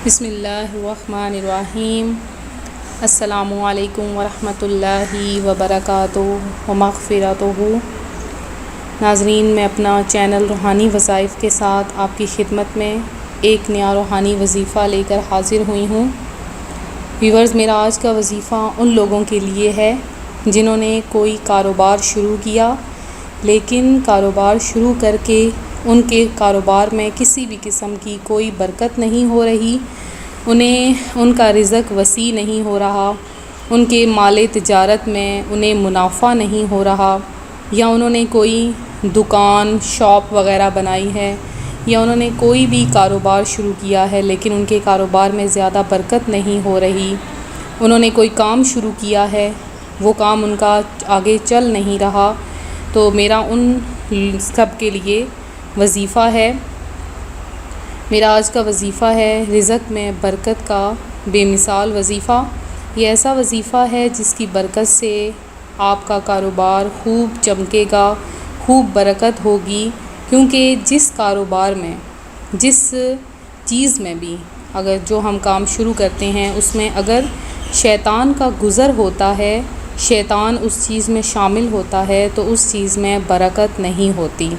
بسم اللہ الرحمن الرحیم۔ السلام علیکم ورحمۃ اللہ وبرکاتہ ومغفرتہ۔ ناظرین، میں اپنا چینل روحانی وظائف کے ساتھ آپ کی خدمت میں ایک نیا روحانی وظیفہ لے کر حاضر ہوئی ہوں۔ ویورز، میرا آج کا وظیفہ ان لوگوں کے لیے ہے جنہوں نے کوئی کاروبار شروع کیا، لیکن کاروبار شروع کر کے ان کے کاروبار میں کسی بھی قسم کی کوئی برکت نہیں ہو رہی، انہیں ان کا رزق وسیع نہیں ہو رہا، ان کے مال تجارت میں انہیں منافع نہیں ہو رہا، یا انہوں نے کوئی دکان شاپ وغیرہ بنائی ہے، یا انہوں نے کوئی بھی کاروبار شروع کیا ہے لیکن ان کے کاروبار میں زیادہ برکت نہیں ہو رہی، انہوں نے کوئی کام شروع کیا ہے، وہ کام ان کا آگے چل نہیں رہا۔ تو میرا ان سب کے لیے وظیفہ ہے، میرا آج کا وظیفہ ہے رزق میں برکت کا بے مثال وظیفہ۔ یہ ایسا وظیفہ ہے جس کی برکت سے آپ کا کاروبار خوب چمکے گا، خوب برکت ہوگی، کیونکہ جس کاروبار میں، جس چیز میں بھی اگر جو ہم کام شروع کرتے ہیں اس میں اگر شیطان کا گزر ہوتا ہے، شیطان اس چیز میں شامل ہوتا ہے تو اس چیز میں برکت نہیں ہوتی۔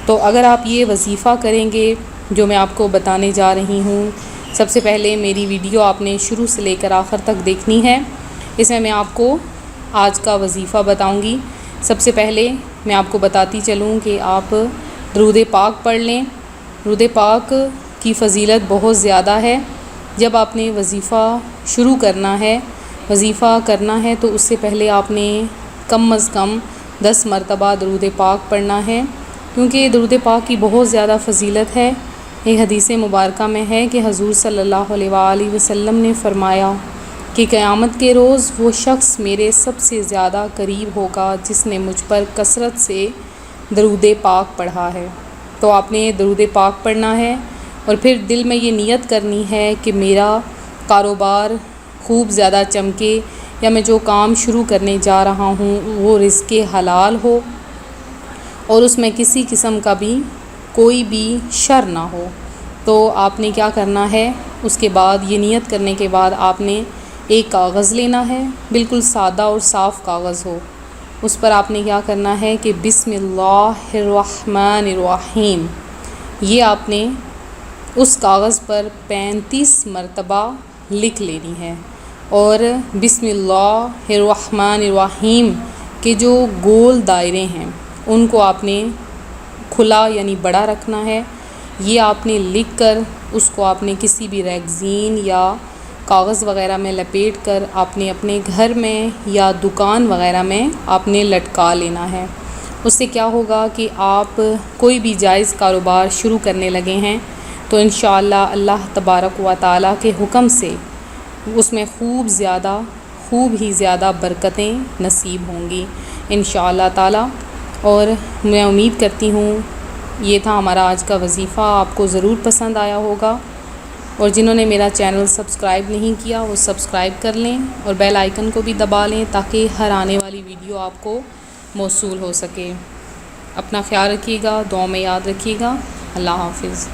تو اگر آپ یہ وظیفہ کریں گے جو میں آپ کو بتانے جا رہی ہوں، سب سے پہلے میری ویڈیو آپ نے شروع سے لے کر آخر تک دیکھنی ہے۔ اس میں آپ کو آج کا وظیفہ بتاؤں گی۔ سب سے پہلے میں آپ کو بتاتی چلوں کہ آپ درود پاک پڑھ لیں۔ درود پاک کی فضیلت بہت زیادہ ہے۔ جب آپ نے وظیفہ شروع کرنا ہے، وظیفہ کرنا ہے تو اس سے پہلے آپ نے کم از کم 10 مرتبہ درود پاک پڑھنا ہے، کیونکہ درود پاک کی بہت زیادہ فضیلت ہے۔ ایک حدیث مبارکہ میں ہے کہ حضور صلی اللہ علیہ وآلہ وسلم نے فرمایا کہ قیامت کے روز وہ شخص میرے سب سے زیادہ قریب ہوگا جس نے مجھ پر کثرت سے درود پاک پڑھا ہے۔ تو آپ نے درود پاک پڑھنا ہے اور پھر دل میں یہ نیت کرنی ہے کہ میرا کاروبار خوب زیادہ چمکے، یا میں جو کام شروع کرنے جا رہا ہوں وہ رزق حلال ہو اور اس میں کسی قسم کا بھی کوئی بھی شر نہ ہو۔ تو آپ نے کیا کرنا ہے، اس کے بعد یہ نیت کرنے کے بعد آپ نے ایک کاغذ لینا ہے، بالکل سادہ اور صاف کاغذ ہو۔ اس پر آپ نے کیا کرنا ہے کہ بسم اللہ الرحمن الرحیم، یہ آپ نے اس کاغذ پر 35 مرتبہ لکھ لینی ہے، اور بسم اللہ الرحمن الرحیم کے جو گول دائرے ہیں ان کو آپ نے کھلا یعنی بڑا رکھنا ہے۔ یہ آپ نے لکھ کر اس کو آپ نے کسی بھی ریگزین یا کاغذ وغیرہ میں لپیٹ کر آپ نے اپنے گھر میں یا دکان وغیرہ میں آپ نے لٹکا لینا ہے۔ اس سے کیا ہوگا کہ آپ کوئی بھی جائز کاروبار شروع کرنے لگے ہیں تو انشاءاللہ اللہ تبارک و تعالیٰ کے حکم سے اس میں خوب ہی زیادہ برکتیں نصیب ہوں گی انشاءاللہ تعالیٰ۔ اور میں امید کرتی ہوں یہ تھا ہمارا آج کا وظیفہ، آپ کو ضرور پسند آیا ہوگا، اور جنہوں نے میرا چینل سبسکرائب نہیں کیا وہ سبسکرائب کر لیں اور بیل آئیکن کو بھی دبا لیں تاکہ ہر آنے والی ویڈیو آپ کو موصول ہو سکے۔ اپنا خیال رکھیے گا، دعاؤں میں یاد رکھیے گا۔ اللہ حافظ۔